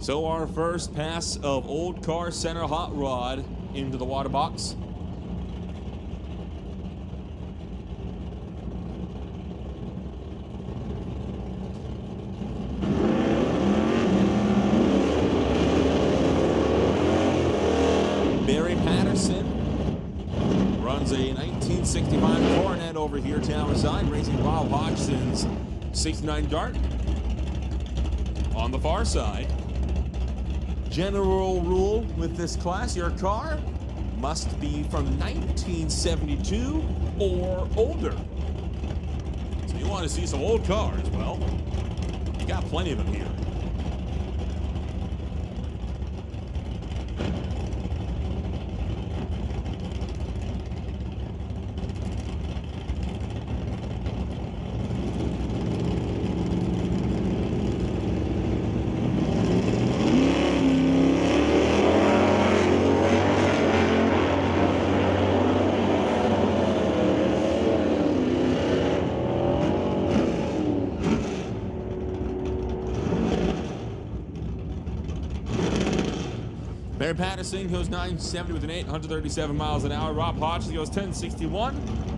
So our first pass of Old Car Center Hot Rod into the water box. Barry Patterson runs a 1965 Coronet over here tower side, racing Bob Hodgson's 69 Dart. On the far side, general rule with this class, your car must be from 1972 or older. So you want to see some old cars, well, you got plenty of them here. Barry Patterson goes 970 with an 837 miles an hour. Rob Hodgson goes 1061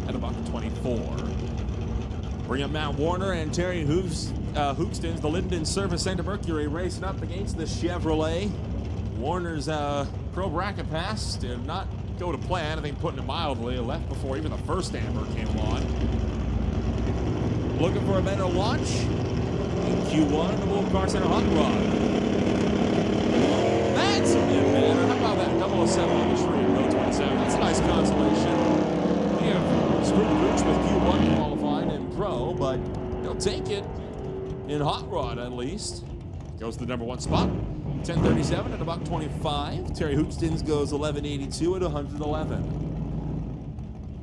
at about 24. Bring up Matt Warner and Terry Hookstins, the Linden Service Center Mercury, racing up against the Chevrolet. Warner's pro bracket pass did not go to plan. I think, putting it mildly, left before even the first amber came along. Looking for a better launch in Q1, the Old Car Center Hot Rod. That's a bit better. How about that 007 on the tree, row 27? That's a nice consolation. We have screwed Gooch with Q1 qualified and pro, but he'll take it in Hot Rod at least. Goes to the number one spot. 1037 at about 25. Terry Hookstins goes 1182 at 111.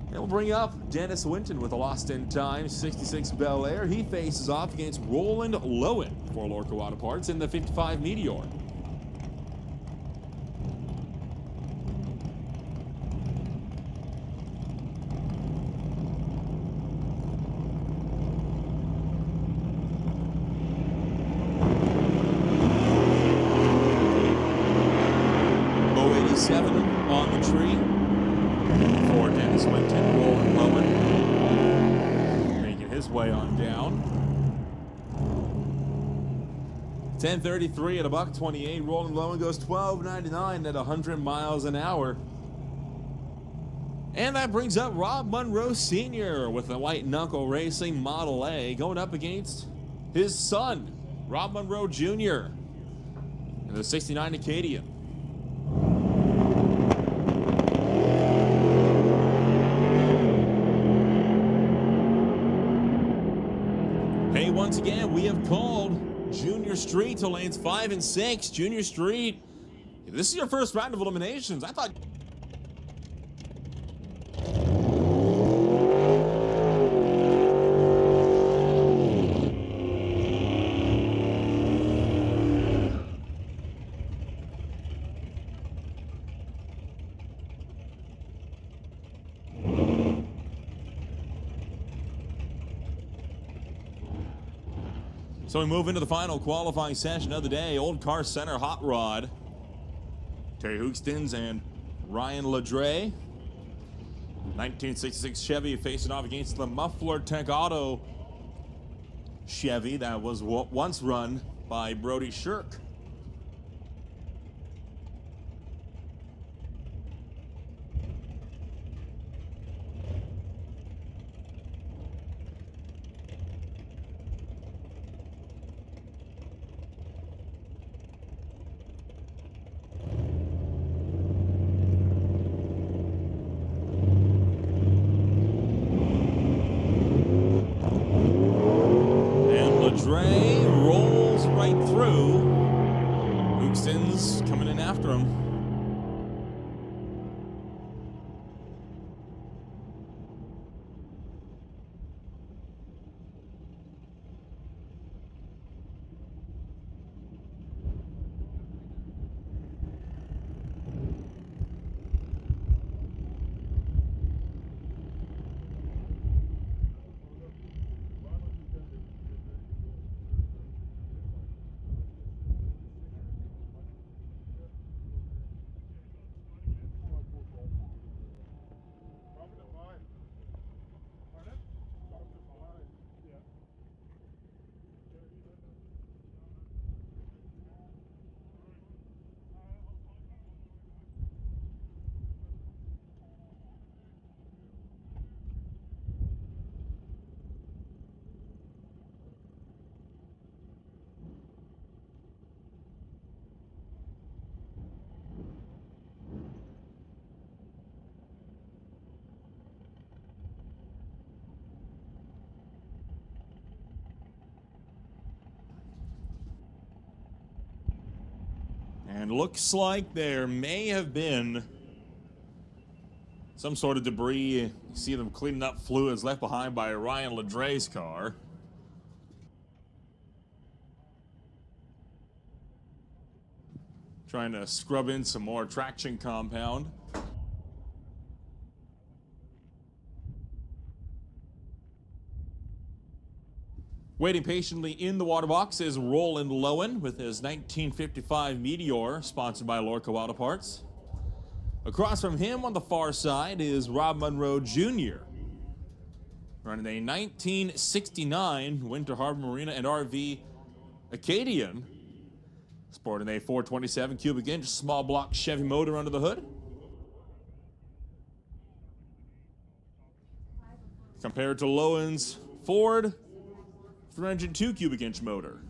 And we'll bring up Dennis Winton with a lost in time 66 Bel Air. He faces off against Roland Lowen for Lorca Auto Parts in the 55 Meteor. On the tree for Dennis Winton. Roland Lowen making his way on down. 1033 at $128. Roland Lowen goes 1299 at 100 miles an hour. And that brings up Rob Monroe Sr. with the White Knuckle Racing Model A going up against his son, Rob Monroe Jr. in the 69 Acadian. Once again, we have called Junior Street to lanes 5 and 6. Junior Street, if this is your first round of eliminations, I thought... So we move into the final qualifying session of the day. Old Car Center Hot Rod. Terry Hookstins and Ryan Ladre. 1966 Chevy facing off against the Muffler Tech Auto Chevy that was once run by Brody Shirk. Dre rolls right through. Hookstins coming in after him. And looks like there may have been some sort of debris. You see them cleaning up fluids left behind by Ryan Ladre's car. Trying to scrub in some more traction compound. Waiting patiently in the water box is Roland Lowen with his 1955 Meteor, sponsored by Lorca Auto Parts. Across from him on the far side is Rob Monroe Jr., running a 1969 Winter Harbor Marina and RV Acadian, sporting a 427 cubic inch small block Chevy motor under the hood. Compared to Lowen's Ford 302 cubic inch motor.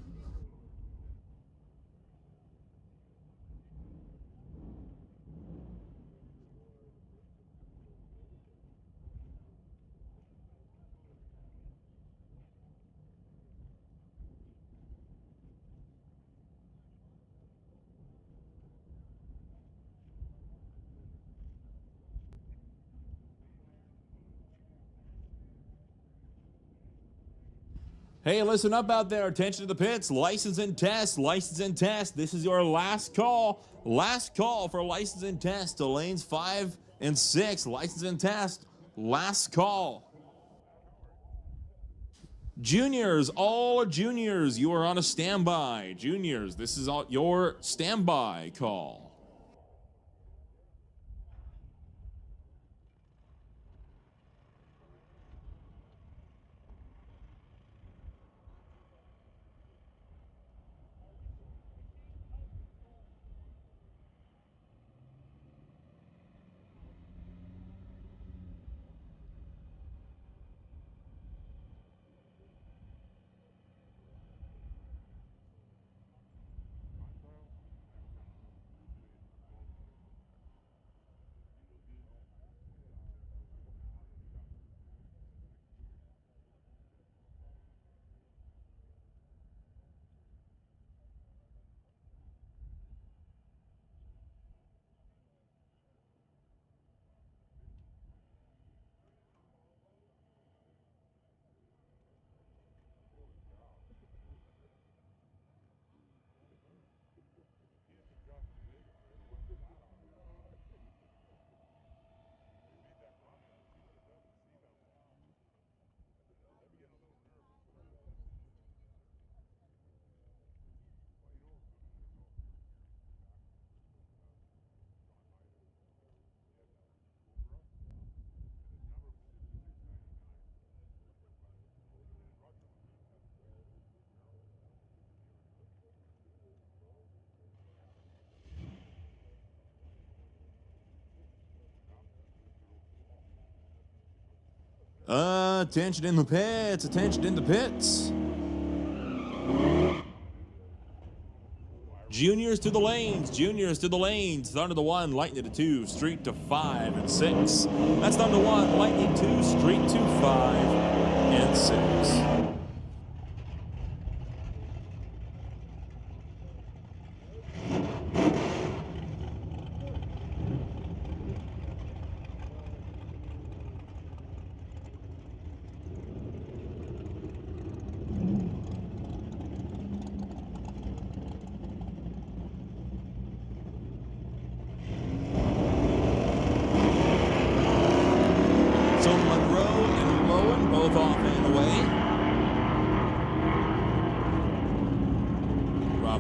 Hey, listen up out there. Attention to the pits. License and test. License and test. This is your last call. Last call for license and test to lanes 5 and 6. License and test. Last call. Juniors, all juniors, you are on a standby. Juniors, this is all your standby call. Attention in the pits. Attention in the pits. Juniors to the lanes. Juniors to the lanes. Thunder to 1, Lightning to 2, Street to 5 and 6. That's Thunder 1, Lightning 2, Street to 5 and 6.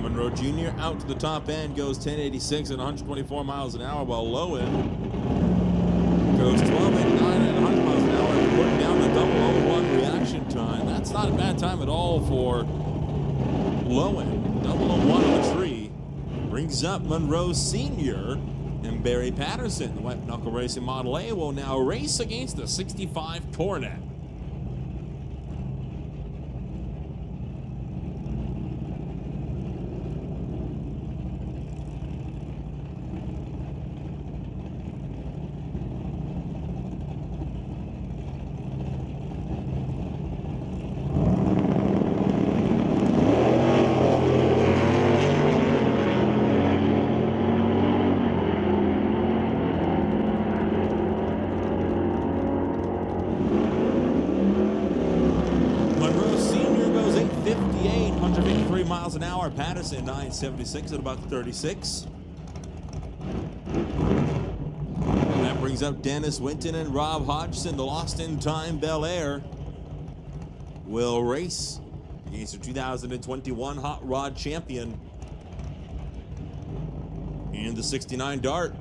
Monroe Jr. out to the top end, goes 1086 at 124 miles an hour, while Lowen goes 1289 at 100 miles an hour, putting down the 001 reaction time. That's not a bad time at all for Lowen. 001 on the tree brings up Monroe Sr. and Barry Patterson. The White Knuckle Racing Model A will now race against the 65 Coronet. miles an hour. Patterson 976 at about 36. And that brings up Dennis Winton and Rob Hodgson. The Lost in Time Bel Air will race against the 2021 Hot Rod champion in the 69 Dart.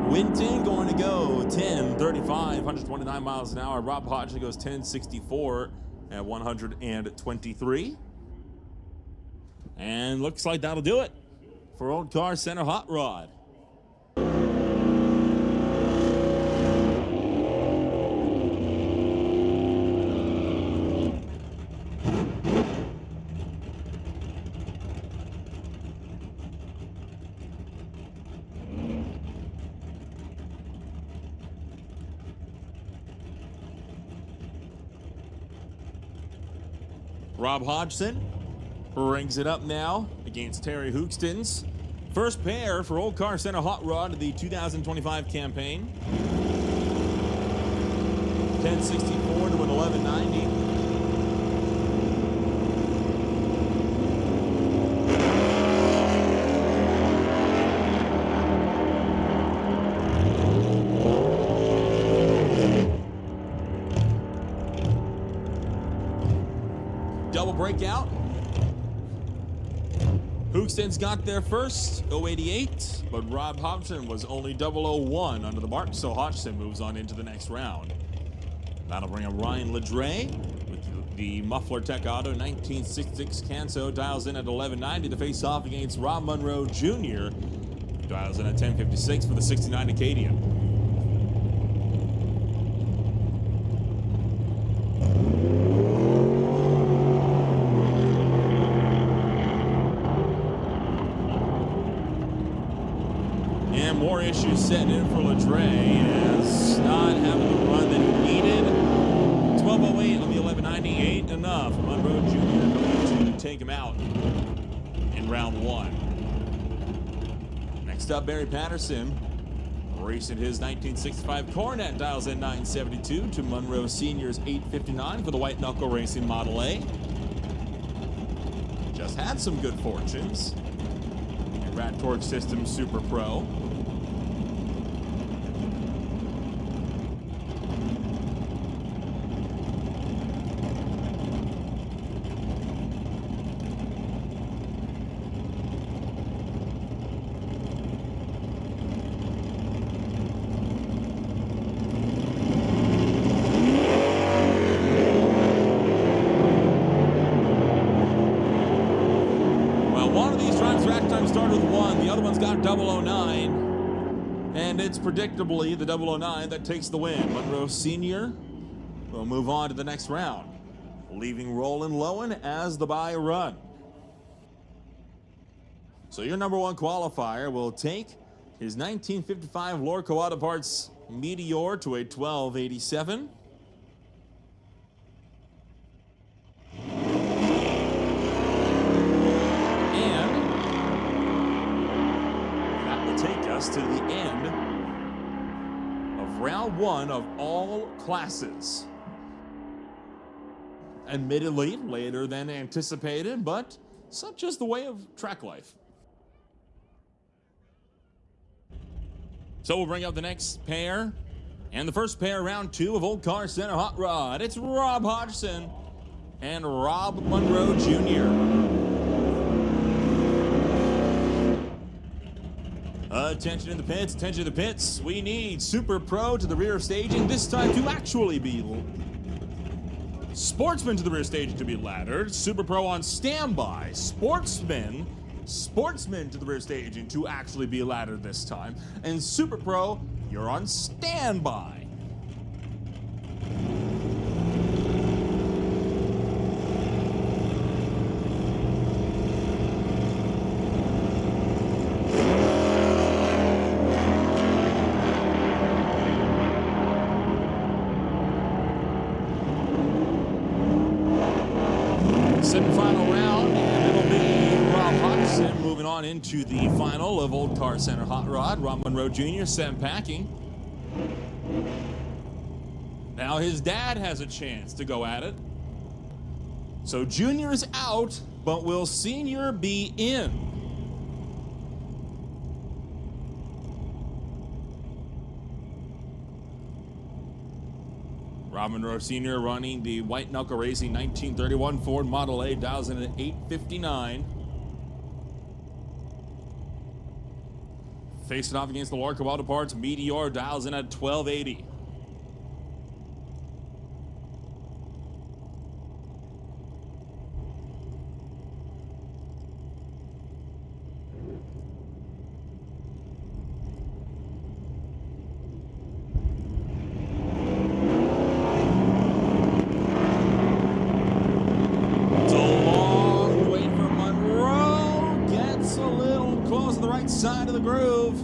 Winton going to go 10:35, 129 miles an hour. Rob Hodgson goes 10:64 at 123. And looks like that'll do it for Old Car Center Hot Rod. Rob Hodgson brings it up now against Terry Hookstins. First pair for Old Car Center Hot Rod of the 2025 campaign. 1064 to an 1190. Double breakout. Hookstins got there first, 088, but Rob Hodgson was only 001 under the mark, so Hodgson moves on into the next round. That'll bring up Ryan Ledre with the Muffler Tech Auto 1966 Canso, dials in at 1190 to face off against Rob Monroe Jr., dials in at 1056 for the 69 Acadian. And more issues setting in for Ledre as not having the run that he needed. 12:08 on the 1198, enough. Monroe Jr. going to take him out in round one. Next up, Barry Patterson racing his 1965 Coronet, dials in 972 to Monroe Senior's 859 for the White Knuckle Racing Model A. Just had some good fortunes in Rat Torque Systems Super Pro. One of these drives rack time started with 1, the other one's got 009, and it's predictably the 009 that takes the win. Monroe Sr. will move on to the next round, leaving Roland Lowen as the bye run. So your number one qualifier will take his 1955 Lorco Auto Parts Meteor to a 1287. Take us to the end of round one of all classes. Admittedly, later than anticipated, but such is the way of track life. So we'll bring up the next pair, and the first pair, round two of Old Car Center Hot Rod. It's Rob Hodgson and Rob Monroe Jr. Attention in the pits, attention in the pits. We need Super Pro to the rear of staging, this time to actually be Sportsman to the rear staging to be laddered. Super Pro on standby. Sportsman to the rear staging to actually be laddered this time. And Super Pro, you're on standby. Hodgson moving on into the final of Old Car Center Hot Rod. Rob Monroe Jr. sent packing. Now his dad has a chance to go at it. So Junior's out, but will Senior be in? Rob Monroe Sr. running the White Knuckle Racing 1931 Ford Model A, dials in at 8:59. Facing off against the Lorca Auto Parts Meteor, dials in at 1280. Side of the groove,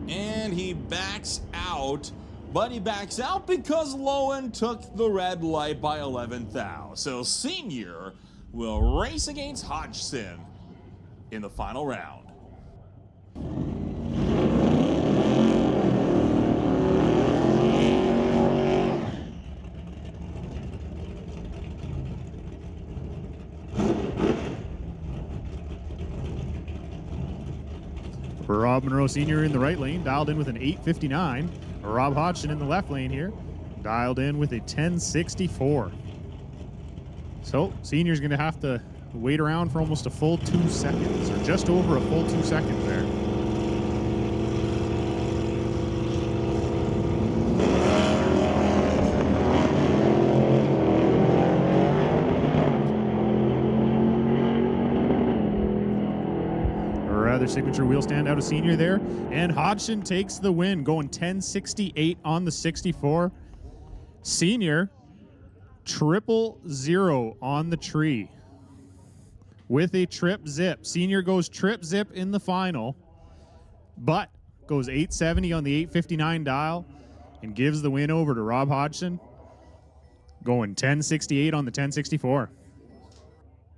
and he backs out, but he backs out because Lowen took the red light by 11th thou. So Senior will race against Hodgson in the final round. Rob Monroe Sr. in the right lane, dialed in with an 8:59. Rob Hodgson in the left lane here, dialed in with a 10:64. So Senior's going to have to wait around for almost a full 2 seconds, or just over a full 2 seconds there. Rather signature wheel stand out of Senior there, and Hodgson takes the win, going 10:68 on the 64. Senior 000 on the tree with a trip zip. Senior goes trip zip in the final, but goes 870 on the 859 dial and gives the win over to Rob Hodgson, going 10:68 on the 1064.